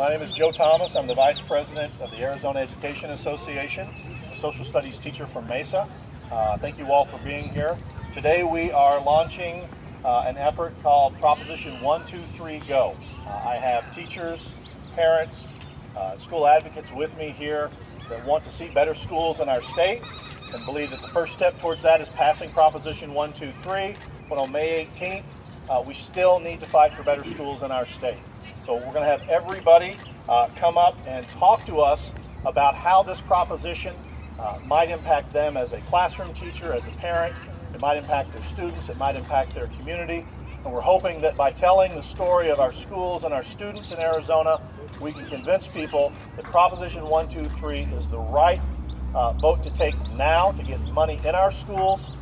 My name is Joe Thomas. I'm the Vice President of the Arizona Education Association, a social studies teacher from Mesa. Thank you all for being here. Today we are launching an effort called Proposition 123 Go. I have teachers, parents, school advocates with me here that want to see better schools in our state and believe that the first step towards that is passing Proposition 123, but on May 18th, we still need to fight for better schools in our state. So we're going to have everybody come up and talk to us about how this proposition might impact them as a classroom teacher, as a parent. It might impact their students, it might impact their community. And we're hoping that by telling the story of our schools and our students in Arizona, we can convince people that Proposition 123 is the right vote to take now to get money in our schools,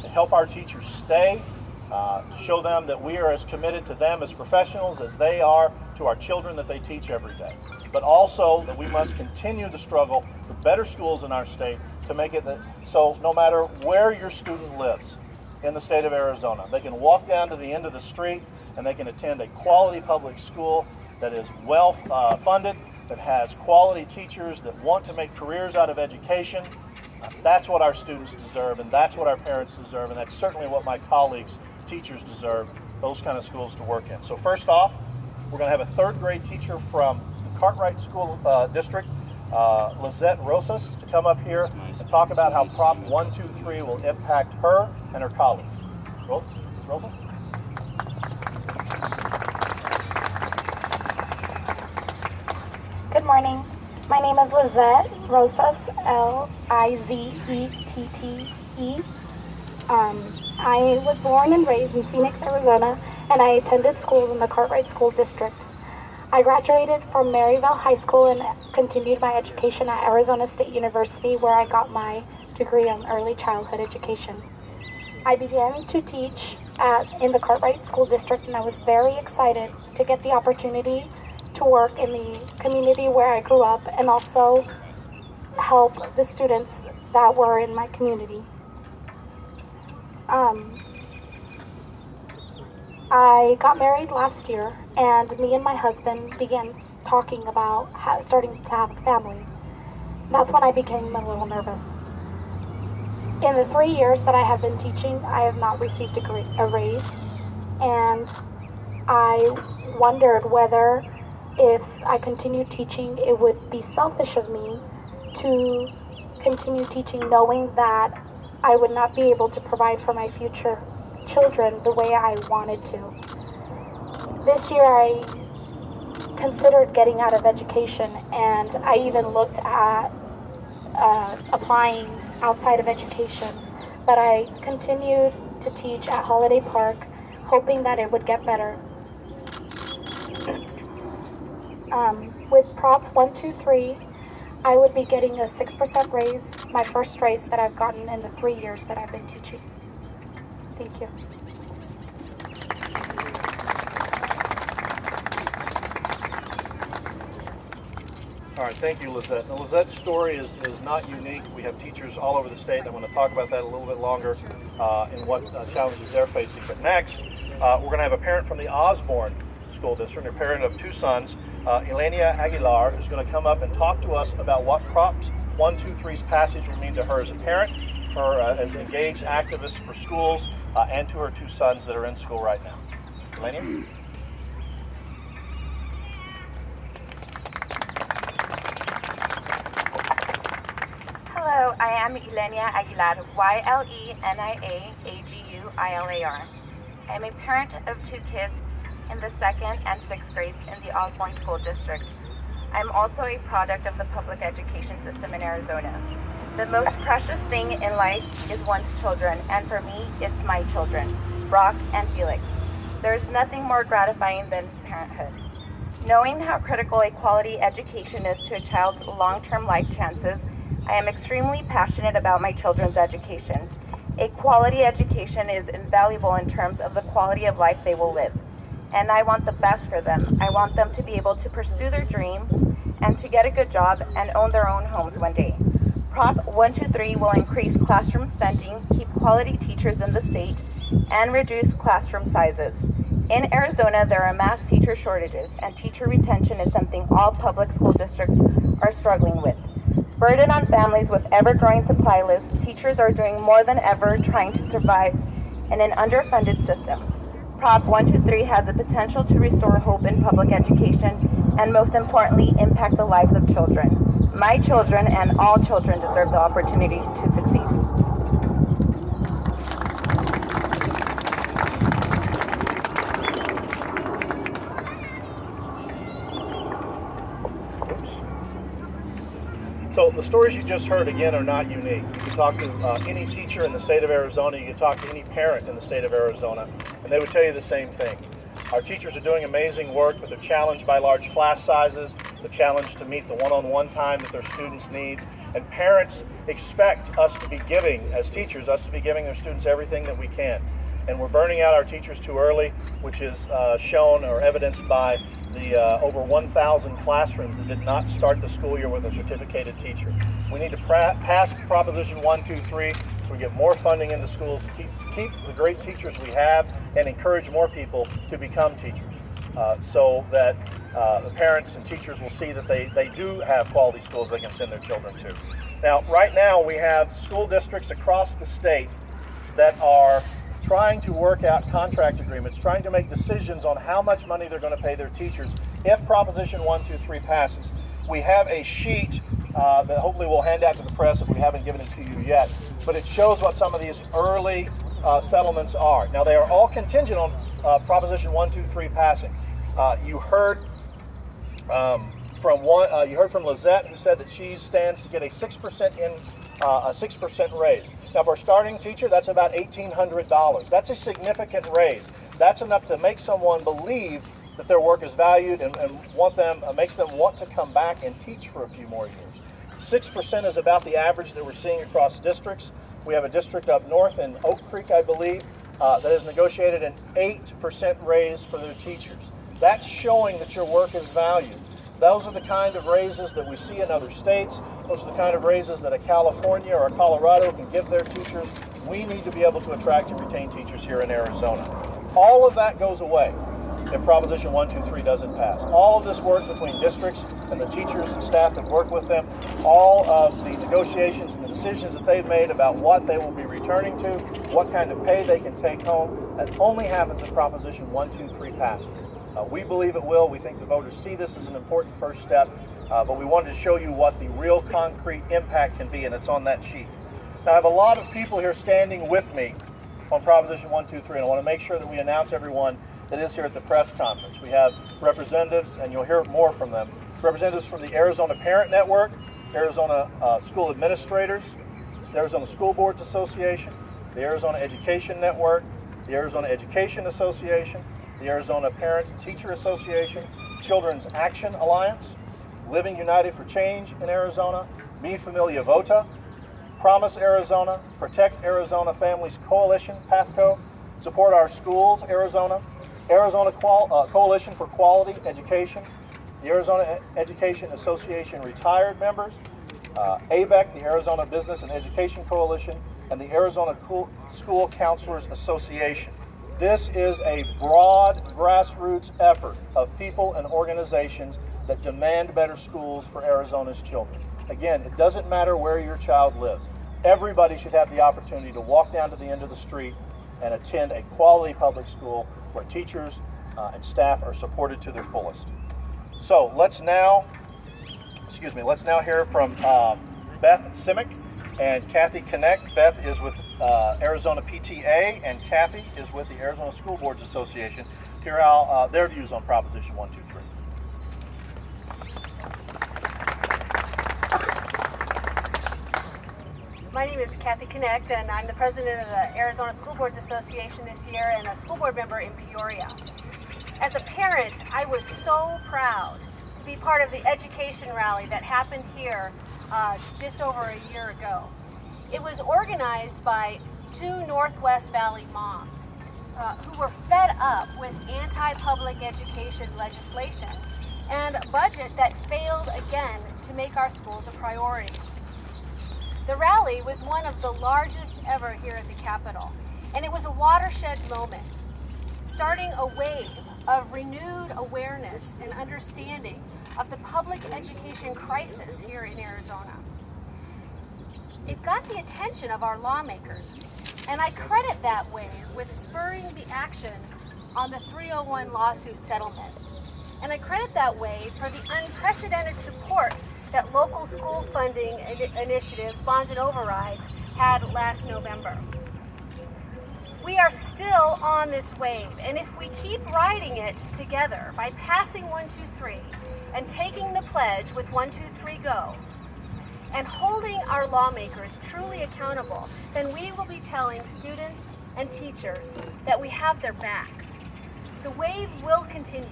to help our teachers stay, to show them that we are as committed to them as professionals as they are to our children that they teach every day. But also that we must continue the struggle for better schools in our state to make it so no matter where your student lives in the state of Arizona, they can walk down to the end of the street and they can attend a quality public school that is well funded, that has quality teachers that want to make careers out of education. That's what our students deserve, and that's what our parents deserve, and that's certainly what my colleagues, teachers, deserve, those kind of schools to work in. So first off, we're going to have a third grade teacher from the Cartwright School District, Lizettes Story, to come up here and talk about how Prop 123 will impact her and her colleagues. Rosa? Good morning. My name is Lizettes Lizettee. I was born and raised in Phoenix, Arizona, and I attended schools in the Cartwright School District. I graduated from Maryville High School and continued my education at Arizona State University, where I got my degree in early childhood education. I began to teach in the Cartwright School District, and I was very excited to get the opportunity to work in the community where I grew up and also help the students that were in my community. I got married last year, and me and my husband began talking about starting to have a family. That's when I became a little nervous. In the 3 years that I have been teaching, I have not received a raise, and I wondered whether if I continued teaching, it would be selfish of me to continue teaching knowing that I would not be able to provide for my future children the way I wanted to. This year I considered getting out of education, and I even looked at applying outside of education, but I continued to teach at Holiday Park, hoping that it would get better. With Prop 123, I would be getting a 6% raise, my first raise that I've gotten in the 3 years that I've been teaching. Thank you. All right, thank you, Lizette. Now, Lizette's story is not unique. We have teachers all over the state. I'm going to talk about that a little bit longer and what challenges they're facing. But next, we're going to have a parent from the Osborne School District, a parent of 2 sons, Elenia Aguilar, who's going to come up and talk to us about what Prop 123's passage will mean to her as a parent, her as an engaged activist for schools, and to her 2 sons that are in school right now. Elenia? Hello, I am Elenia Aguilar, YLENIAAGUILAR. I am a parent of 2 kids in the 2nd and 6th grades in the Osborne School District. I'm also a product of the public education system in Arizona. The most precious thing in life is one's children, and for me, it's my children, Brock and Felix. There's nothing more gratifying than parenthood. Knowing how critical a quality education is to a child's long-term life chances, I am extremely passionate about my children's education. A quality education is invaluable in terms of the quality of life they will live. And I want the best for them. I want them to be able to pursue their dreams and to get a good job and own their own homes one day. Prop 123 will increase classroom spending, keep quality teachers in the state, and reduce classroom sizes. In Arizona, there are mass teacher shortages, and teacher retention is something all public school districts are struggling with. Burdened on families with ever-growing supply lists, teachers are doing more than ever trying to survive in an underfunded system. Prop 123 has the potential to restore hope in public education and, most importantly, impact the lives of children. My children and all children deserve the opportunity to succeed. So the stories you just heard, again, are not unique. You can talk to any teacher in the state of Arizona, you can talk to any parent in the state of Arizona, and they would tell you the same thing. Our teachers are doing amazing work, but they're challenged by large class sizes, they're challenged to meet the one-on-one time that their students need, and parents expect us to be giving, as teachers, us to be giving their students everything that we can. And we're burning out our teachers too early, which is shown or evidenced by the over 1,000 classrooms that did not start the school year with a certificated teacher. We need to pass Proposition 123 so we get more funding into schools to keep the great teachers we have and encourage more people to become teachers so that the parents and teachers will see that they do have quality schools they can send their children to. Now, right now we have school districts across the state that are trying to work out contract agreements, trying to make decisions on how much money they're going to pay their teachers if Proposition 123 passes. We have a sheet that hopefully we'll hand out to the press if we haven't given it to you yet, but it shows what some of these early settlements are. Now, they are all contingent on Proposition 123 passing. You heard from Lizette, who said that she stands to get a 6% raise. Now, for a starting teacher, that's about $1,800. That's a significant raise. That's enough to make someone believe that their work is valued and makes them want to come back and teach for a few more years. 6% is about the average that we're seeing across districts. We have a district up north in Oak Creek, I believe, that has negotiated an 8% raise for their teachers. That's showing that your work is valued. Those are the kind of raises that we see in other states. Those are the kind of raises that a California or a Colorado can give their teachers. We need to be able to attract and retain teachers here in Arizona. All of that goes away if Proposition 123 doesn't pass. All of this work between districts and the teachers and staff that work with them, all of the negotiations and the decisions that they've made about what they will be returning to, what kind of pay they can take home, that only happens if Proposition 123 passes. We believe it will. We think the voters see this as an important first step, but we wanted to show you what the real concrete impact can be, and it's on that sheet. Now, I have a lot of people here standing with me on Proposition 123, and I want to make sure that we announce everyone that is here at the press conference. We have representatives, and you'll hear more from them, representatives from the Arizona Parent Network, Arizona School Administrators, the Arizona School Boards Association, the Arizona Education Network, the Arizona Education Association, the Arizona Parent and Teacher Association, Children's Action Alliance, Living United for Change in Arizona, Mi Familia Vota, Promise Arizona, Protect Arizona Families Coalition, PATHCO, Support Our Schools Arizona, Arizona Coalition for Quality Education, the Arizona Education Association retired members, ABEC, the Arizona Business and Education Coalition, and the Arizona School Counselors Association. This is a broad grassroots effort of people and organizations that demand better schools for Arizona's children. Again, it doesn't matter where your child lives. Everybody should have the opportunity to walk down to the end of the street and attend a quality public school where teachers and staff are supported to their fullest. So let's now hear from Beth Simic and Kathy Connect. Beth is with Arizona PTA, and Kathy is with the Arizona School Boards Association. Hear out their views on Proposition 123. My name is Kathy Connect, and I'm the president of the Arizona School Boards Association this year and a school board member in Peoria. As a parent, I was so proud to be part of the education rally that happened here just over a year ago. It was organized by two Northwest Valley moms who were fed up with anti-public education legislation and a budget that failed again to make our schools a priority. The rally was one of the largest ever here at the Capitol, and it was a watershed moment. starting a wave of renewed awareness and understanding of the public education crisis here in Arizona. It got the attention of our lawmakers, and I credit that wave with spurring the action on the 301 lawsuit settlement. And I credit that wave for the unprecedented support that local school funding initiatives, bonds and overrides had last November. We are still on this wave, and if we keep riding it together by passing 123 and taking the pledge with 123 Go, and holding our lawmakers truly accountable, then we will be telling students and teachers that we have their backs. The wave will continue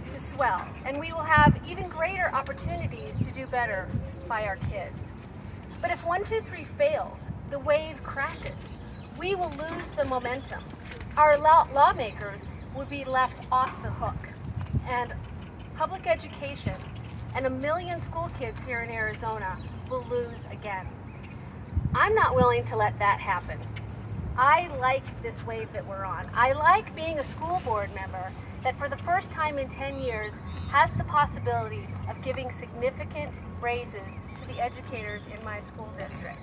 to swell, and we will have even greater opportunities to do better by our kids. But if 123 fails, the wave crashes. We will lose the momentum. Our lawmakers will be left off the hook, and public education and 1 million school kids here in Arizona will lose again. I'm not willing to let that happen. I like this wave that we're on. I like being a school board member that for the first time in 10 years has the possibility of giving significant raises to the educators in my school district.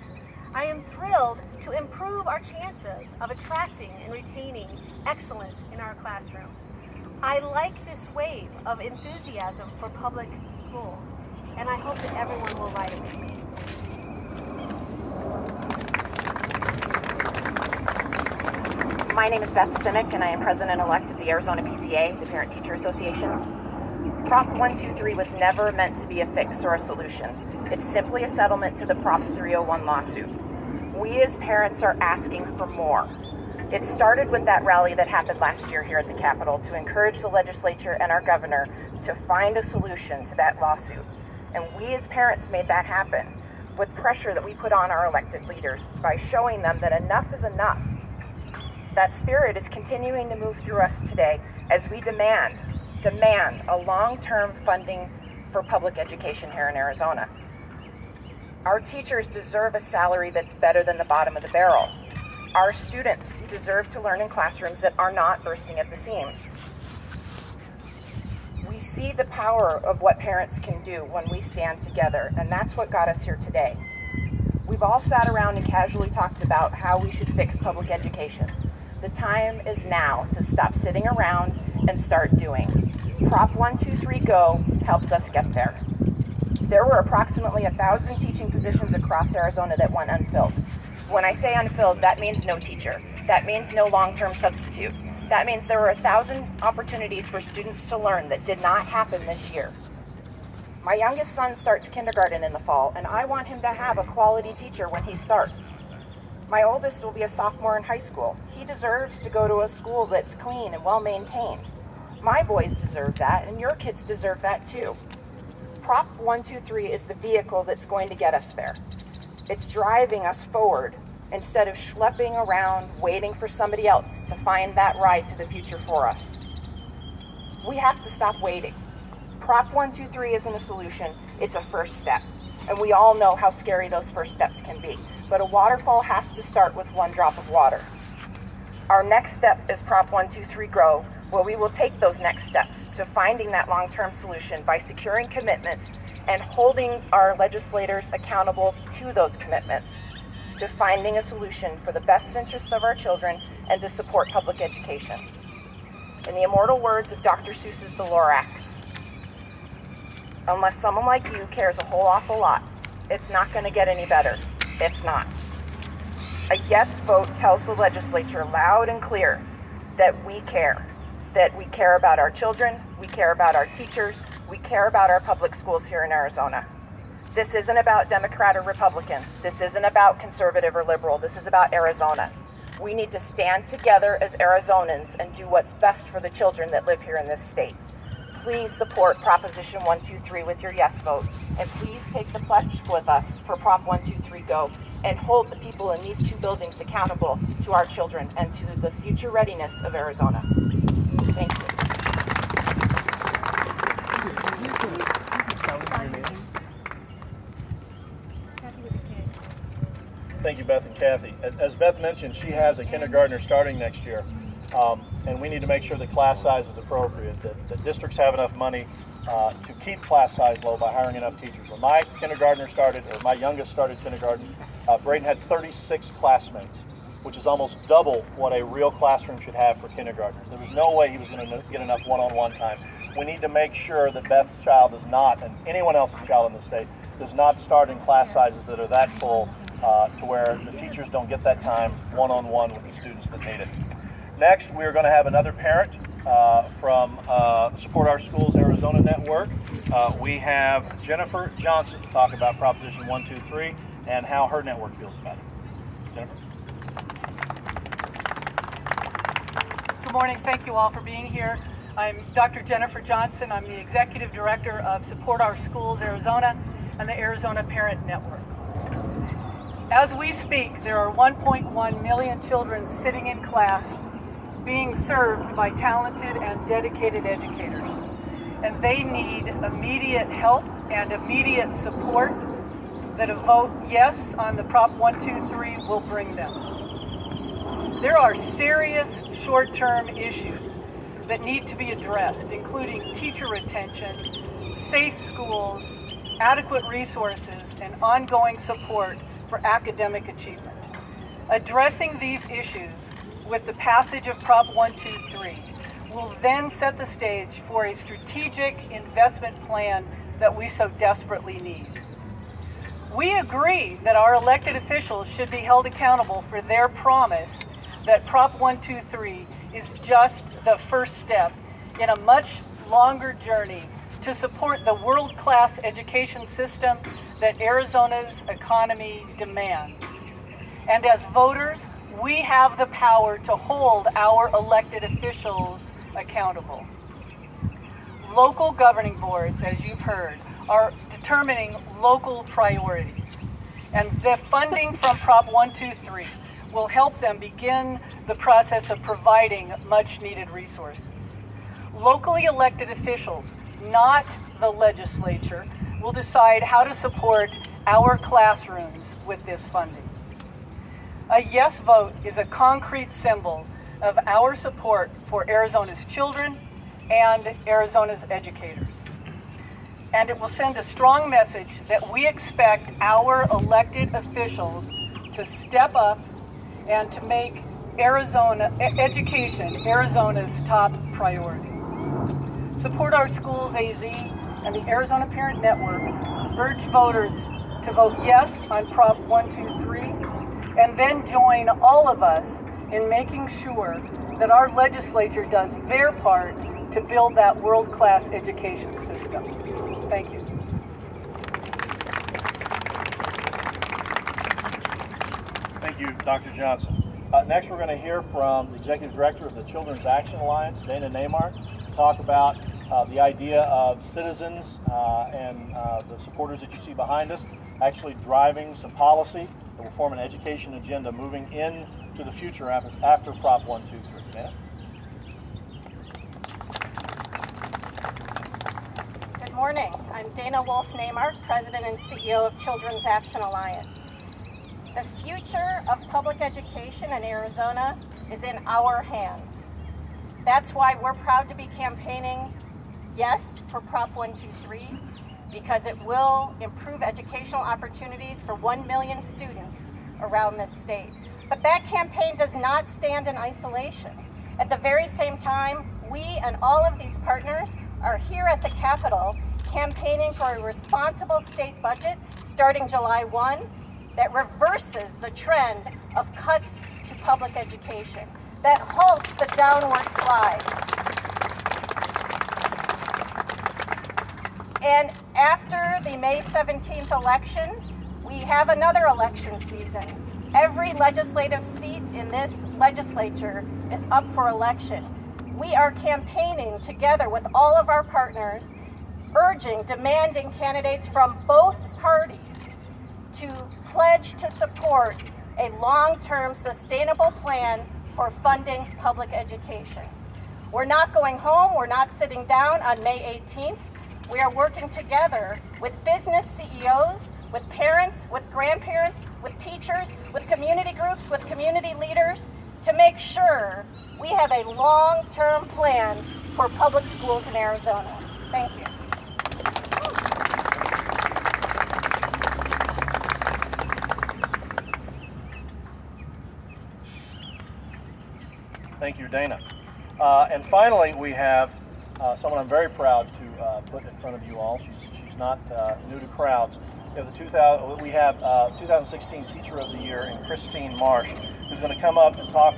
I am thrilled to improve our chances of attracting and retaining excellence in our classrooms. I like this wave of enthusiasm for public schools, and I hope that everyone will ride it with me. My name is Beth Story, and I am President-elect of the Arizona PTA, the Parent Teacher Association. Prop 123 was never meant to be a fix or a solution. It's simply a settlement to the Prop 301 lawsuit. We as parents are asking for more. It started with that rally that happened last year here at the Capitol to encourage the legislature and our governor to find a solution to that lawsuit. And we as parents made that happen with pressure that we put on our elected leaders by showing them that enough is enough. That spirit is continuing to move through us today as we demand a long-term funding for public education here in Arizona. Our teachers deserve a salary that's better than the bottom of the barrel. Our students deserve to learn in classrooms that are not bursting at the seams. We see the power of what parents can do when we stand together, and that's what got us here today. We've all sat around and casually talked about how we should fix public education. The time is now to stop sitting around and start doing. Prop 123 Go helps us get there. There were approximately 1,000 teaching positions across Arizona that went unfilled. When I say unfilled, that means no teacher. That means no long-term substitute. That means there were 1,000 opportunities for students to learn that did not happen this year. My youngest son starts kindergarten in the fall, and I want him to have a quality teacher when he starts. My oldest will be a sophomore in high school. He deserves to go to a school that's clean and well-maintained. My boys deserve that, and your kids deserve that too. Prop 123 is the vehicle that's going to get us there. It's driving us forward instead of schlepping around waiting for somebody else to find that ride to the future for us. We have to stop waiting. Prop 123 isn't a solution, it's a first step. And we all know how scary those first steps can be. But a waterfall has to start with one drop of water. Our next step is Prop 123 Grow, where we will take those next steps to finding that long-term solution by securing commitments and holding our legislators accountable to those commitments, to finding a solution for the best interests of our children and to support public education. In the immortal words of Dr. Seuss's The Lorax, unless someone like you cares a whole awful lot, it's not going to get any better. It's not. A yes vote tells the legislature loud and clear that we care about our children, we care about our teachers, we care about our public schools here in Arizona. This isn't about Democrat or Republican. This isn't about conservative or liberal. This is about Arizona. We need to stand together as Arizonans and do what's best for the children that live here in this state. Please support Proposition 123 with your yes vote, and please take the pledge with us for Prop 123 Go and hold the people in these two buildings accountable to our children and to the future readiness of Arizona. Thank you. Thank you, Beth and Kathy. As Beth mentioned, she has a kindergartner starting next year. and we need to make sure that class size is appropriate, that districts have enough money to keep class size low by hiring enough teachers. When my kindergartner started, or my youngest started kindergarten, Braden had 36 classmates, which is almost double what a real classroom should have for kindergartners. There was no way he was going to get enough one-on-one time. We need to make sure that Beth's child does not, and anyone else's child in the state, does not start in class sizes that are that full to where the teachers don't get that time one-on-one with the students that need it. Next, we're going to have another parent from Support Our Schools Arizona Network. We have Jennifer Johnson to talk about Proposition 123 and how her network feels about it. Jennifer? Good morning. Thank you all for being here. I'm Dr. Jennifer Johnson. I'm the Executive Director of Support Our Schools Arizona and the Arizona Parent Network. As we speak, there are 1.1 million children sitting in class being served by talented and dedicated educators. And they need immediate help and immediate support that a vote yes on the Prop 123 will bring them. There are serious short-term issues that need to be addressed, including teacher retention, safe schools, adequate resources, and ongoing support for academic achievement. Addressing these issues with the passage of Prop 123 will then set the stage for a strategic investment plan that we so desperately need. We agree that our elected officials should be held accountable for their promise that Prop 123 is just the first step in a much longer journey to support the world-class education system that Arizona's economy demands. And as voters, we have the power to hold our elected officials accountable. Local governing boards, as you've heard, are determining local priorities. And the funding from Prop 123 will help them begin the process of providing much-needed resources. Locally elected officials, not the legislature, will decide how to support our classrooms with this funding. A yes vote is a concrete symbol of our support for Arizona's children and Arizona's educators. And it will send a strong message that we expect our elected officials to step up and to make education Arizona's top priority. Support Our Schools AZ and the Arizona Parent Network urge voters to vote yes on Prop 123 and then join all of us in making sure that our legislature does their part to build that world-class education system. Thank you. Thank you, Dr. Johnson. Next, we're going to hear from the Executive Director of the Children's Action Alliance, Dana Neymar, to talk about the idea of citizens and the supporters that you see behind us actually driving some policy that will form an education agenda moving into the future after Prop 123. Dana? Good morning. I'm Dana Wolf Neymar, President and CEO of Children's Action Alliance. The future of public education in Arizona is in our hands. That's why we're proud to be campaigning yes for Prop 123, because it will improve educational opportunities for 1 million students around this state. But that campaign does not stand in isolation. At the very same time, we and all of these partners are here at the Capitol campaigning for a responsible state budget starting July 1 that reverses the trend of cuts to public education, that halts the downward slide. And after the May 17th election, we have another election season. Every legislative seat in this legislature is up for election. We are campaigning together with all of our partners, urging, demanding candidates from both parties to pledge to support a long-term sustainable plan for funding public education. We're not going home, we're not sitting down on May 18th. We are working together with business CEOs, with parents, with grandparents, with teachers, with community groups, with community leaders to make sure we have a long-term plan for public schools in Arizona. Thank you. Thank you, Dana. And finally, we have someone I'm very proud to put in front of you all. She's not new to crowds. We have 2016 Teacher of the Year in Christine Marsh, who's going to come up and talk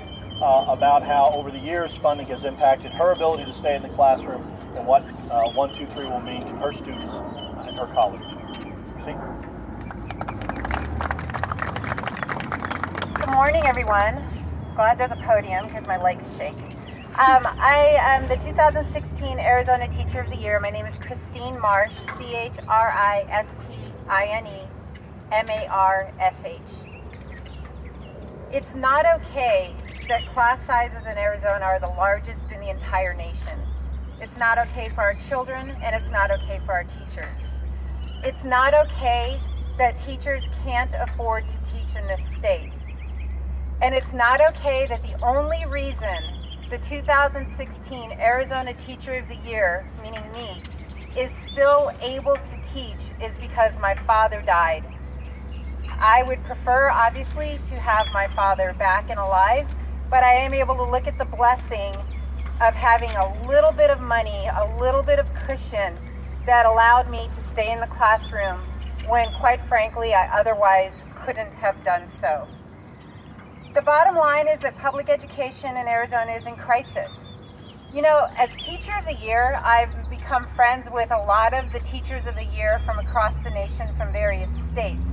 about how over the years funding has impacted her ability to stay in the classroom and what 1-2-3 will mean to her students and her colleagues. Christine? Good morning, everyone. Glad there's a podium because my legs shake. I am the 2016 Arizona Teacher of the Year. My name is Christine Marsh, CHRISTINEMARSH. It's not okay that class sizes in Arizona are the largest in the entire nation. It's not okay for our children, and it's not okay for our teachers. It's not okay that teachers can't afford to teach in this state. And it's not okay that the only reason the 2016 Arizona Teacher of the Year, meaning me, is still able to teach is because my father died. I would prefer, obviously, to have my father back and alive, but I am able to look at the blessing of having a little bit of money, a little bit of cushion that allowed me to stay in the classroom when, quite frankly, I otherwise couldn't have done so. The bottom line is that public education in Arizona is in crisis. You know, as Teacher of the Year, I've become friends with a lot of the Teachers of the Year from across the nation from various states.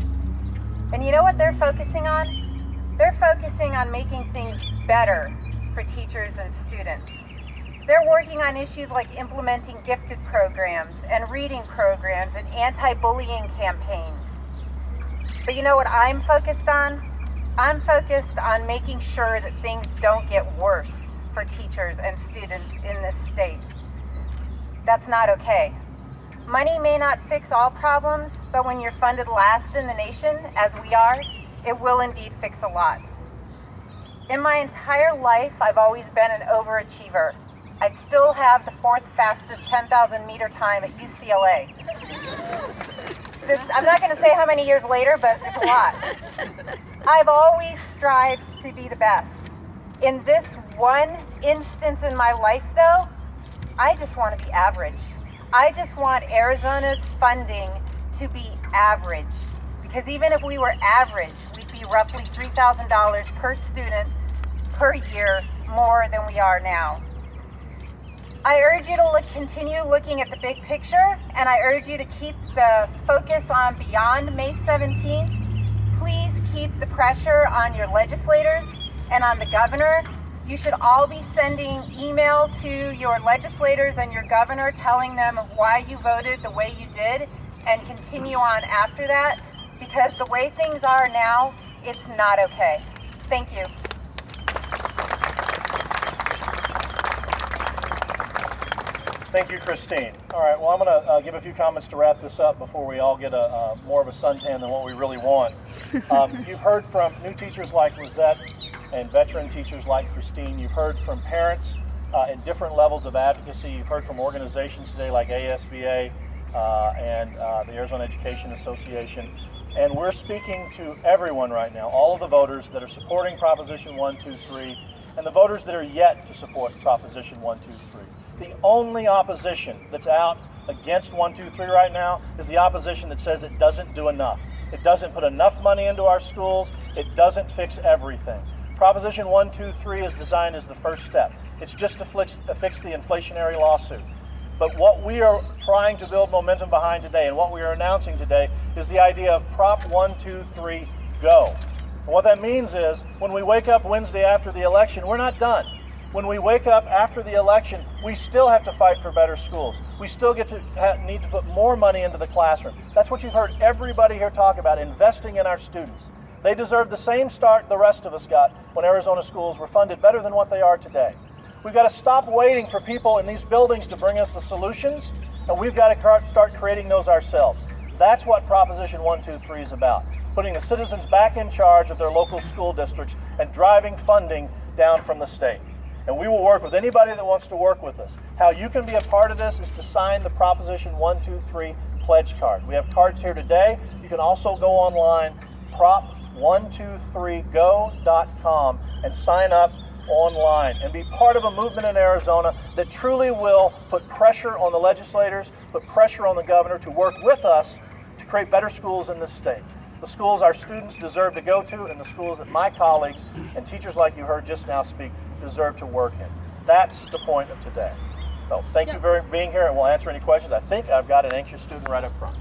And you know what they're focusing on? They're focusing on making things better for teachers and students. They're working on issues like implementing gifted programs and reading programs and anti-bullying campaigns. But you know what I'm focused on? I'm focused on making sure that things don't get worse for teachers and students in this state. That's not okay. Money may not fix all problems, but when you're funded last in the nation, as we are, it will indeed fix a lot. In my entire life, I've always been an overachiever. I still have the 4th fastest 10,000 meter time at UCLA. I'm not going to say how many years later, but it's a lot. I've always strived to be the best. In this one instance in my life, though, I just want to be average. I just want Arizona's funding to be average. Because even if we were average, we'd be roughly $3,000 per student per year more than we are now. I urge you to continue looking at the big picture, and I urge you to keep the focus on beyond May 17th. Please keep the pressure on your legislators and on the governor. You should all be sending email to your legislators and your governor telling them why you voted the way you did, and continue on after that, because the way things are now, it's not okay. Thank you. Thank you, Christine. All right, well, I'm going to give a few comments to wrap this up before we all get more of a suntan than what we really want. You've heard from new teachers like Lizette and veteran teachers like Christine. You've heard from parents in different levels of advocacy. You've heard from organizations today like ASBA and the Arizona Education Association. And we're speaking to everyone right now, all of the voters that are supporting Proposition 123 and the voters that are yet to support Proposition 123. The only opposition that's out against 123 right now is the opposition that says it doesn't do enough. It doesn't put enough money into our schools. It doesn't fix everything. Proposition 123 is designed as the first step. It's just to fix the inflationary lawsuit. But what we are trying to build momentum behind today and what we are announcing today is the idea of Prop 123 Go. And what that means is when we wake up Wednesday after the election, we're not done. When we wake up after the election, we still have to fight for better schools. We still need to put more money into the classroom. That's what you've heard everybody here talk about, investing in our students. They deserve the same start the rest of us got when Arizona schools were funded better than what they are today. We've got to stop waiting for people in these buildings to bring us the solutions, and we've got to start creating those ourselves. That's what Proposition 123 is about, putting the citizens back in charge of their local school districts and driving funding down from the state. And we will work with anybody that wants to work with us. How you can be a part of this is to sign the Proposition 123 pledge card. We have cards here today. You can also go online, prop123go.com, and sign up online and be part of a movement in Arizona that truly will put pressure on the legislators, put pressure on the governor to work with us to create better schools in this state. The schools our students deserve to go to, and the schools that my colleagues and teachers like you heard just now speak deserve to work in. That's the point of today. So thank you for being here, and we'll answer any questions. I think I've got an anxious student right up front.